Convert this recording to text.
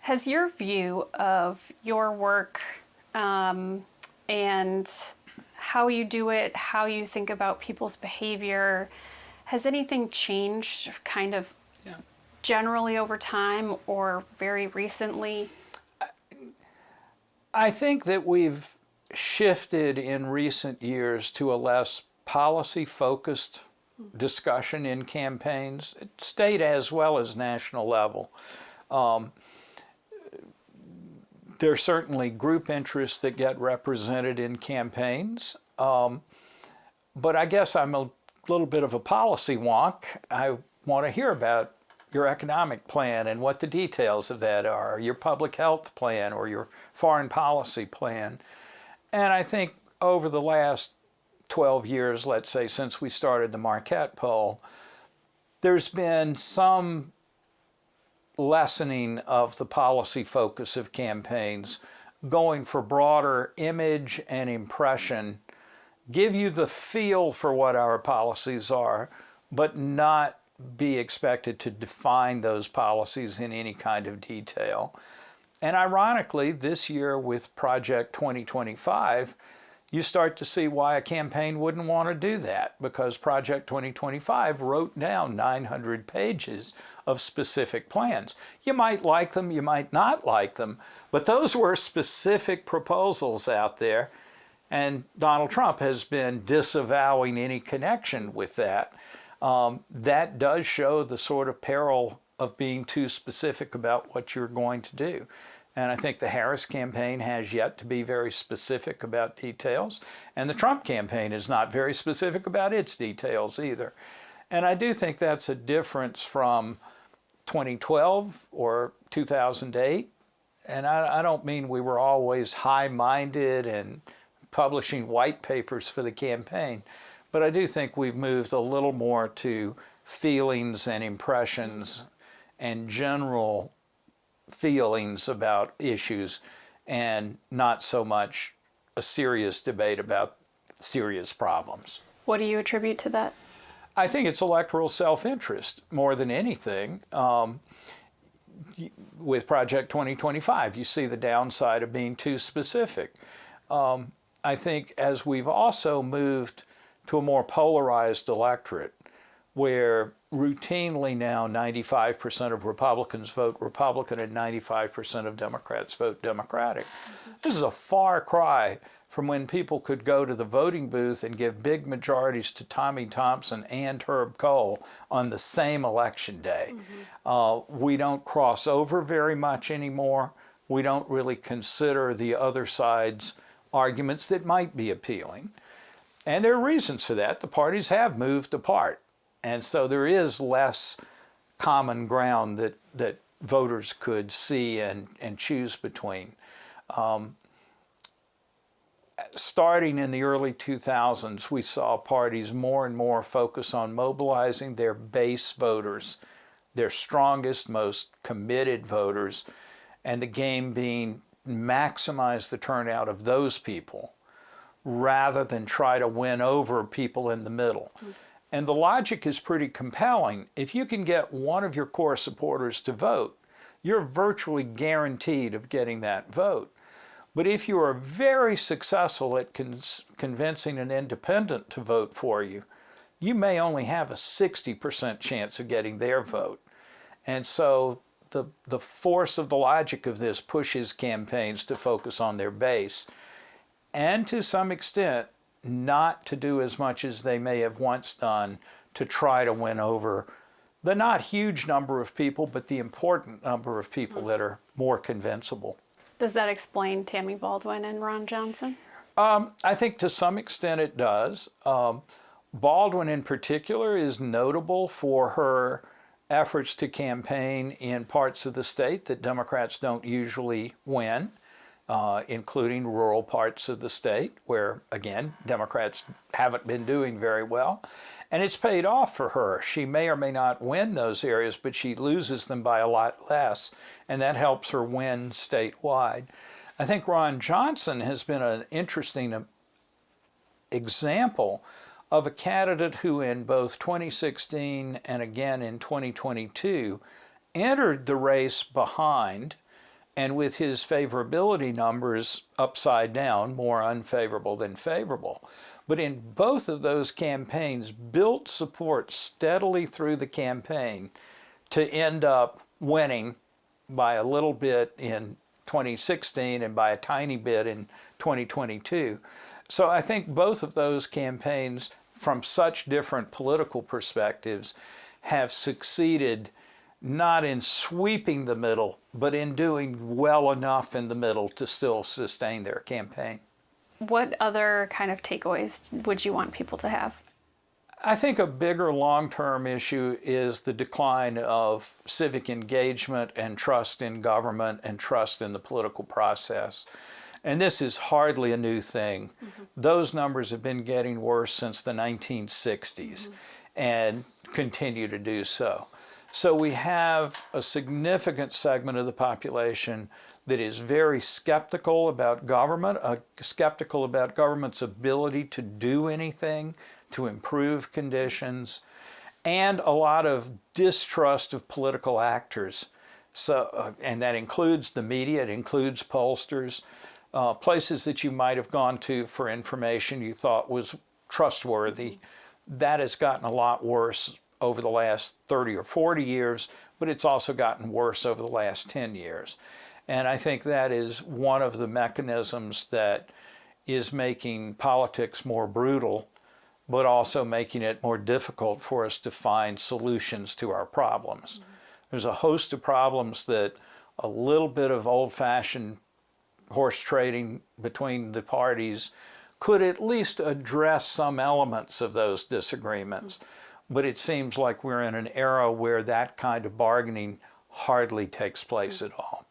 Has your view of your work and how you do it, how you think about people's behavior, has anything changed kind of generally over time or very recently? I think that we've shifted in recent years to a less policy-focused discussion in campaigns, state as well as national level. There are certainly group interests that get represented in campaigns, but I guess I'm a little bit of a policy wonk. I want to hear about your economic plan and what the details of that are, your public health plan or your foreign policy plan. And I think over the last 12 years, let's say, since we started the Marquette poll, there's been some lessening of the policy focus of campaigns, going for broader image and impression, give you the feel for what our policies are, but not be expected to define those policies in any kind of detail. And ironically, this year with Project 2025, you start to see why a campaign wouldn't want to do that, because Project 2025 wrote down 900 pages of specific plans. You might like them, you might not like them, but those were specific proposals out there, and Donald Trump has been disavowing any connection with that. That does show the sort of peril of being too specific about what you're going to do. And I think the Harris campaign has yet to be very specific about details. And the Trump campaign is not very specific about its details either. And I do think that's a difference from 2012 or 2008. And I don't mean we were always high-minded and publishing white papers for the campaign, but I do think we've moved a little more to feelings and impressions and general feelings about issues, and not so much a serious debate about serious problems. What do you attribute to that? I think it's electoral self-interest more than anything. With Project 2025, you see the downside of being too specific. I think as we've also moved to a more polarized electorate, where routinely now 95% of Republicans vote Republican and 95% of Democrats vote Democratic. This is a far cry from when people could go to the voting booth and give big majorities to Tommy Thompson and Herb Kohl on the same election day. We don't cross over very much anymore. We don't really consider the other side's arguments that might be appealing. And there are reasons for that. The parties have moved apart. And so there is less common ground that voters could see and choose between. Starting in the early 2000s, we saw parties more and more focus on mobilizing their base voters, their strongest, most committed voters, and the game being maximize the turnout of those people rather than try to win over people in the middle. And the logic is pretty compelling. If you can get one of your core supporters to vote, you're virtually guaranteed of getting that vote. But if you are very successful at convincing an independent to vote for you, you may only have a 60% chance of getting their vote. And so the force of the logic of this pushes campaigns to focus on their base, and to some extent, not to do as much as they may have once done to try to win over the not huge number of people, but the important number of people that are more convincible. Does that explain Tammy Baldwin and Ron Johnson? I think to some extent it does. Baldwin in particular is notable for her efforts to campaign in parts of the state that Democrats don't usually win. Including rural parts of the state where, again, Democrats haven't been doing very well. And it's paid off for her. She may or may not win those areas, but she loses them by a lot less, and that helps her win statewide. I think Ron Johnson has been an interesting example of a candidate who in both 2016 and again in 2022 entered the race behind and with his favorability numbers upside down, more unfavorable than favorable. But in both of those campaigns, built support steadily through the campaign to end up winning by a little bit in 2016 and by a tiny bit in 2022. So I think both of those campaigns, from such different political perspectives, have succeeded not in sweeping the middle, but in doing well enough in the middle to still sustain their campaign. What other kind of takeaways would you want people to have? I think a bigger long-term issue is the decline of civic engagement and trust in government and trust in the political process. And this is hardly a new thing. Those numbers have been getting worse since the 1960s and continue to do so. So we have a significant segment of the population that is very skeptical about government, skeptical about government's ability to do anything to improve conditions, and a lot of distrust of political actors. So, and that includes the media, it includes pollsters, places that you might have gone to for information you thought was trustworthy. That has gotten a lot worse over the last 30 or 40 years, but it's also gotten worse over the last 10 years. And I think that is one of the mechanisms that is making politics more brutal, but also making it more difficult for us to find solutions to our problems. There's a host of problems that a little bit of old-fashioned horse trading between the parties could at least address some elements of those disagreements. But it seems like we're in an era where that kind of bargaining hardly takes place at all.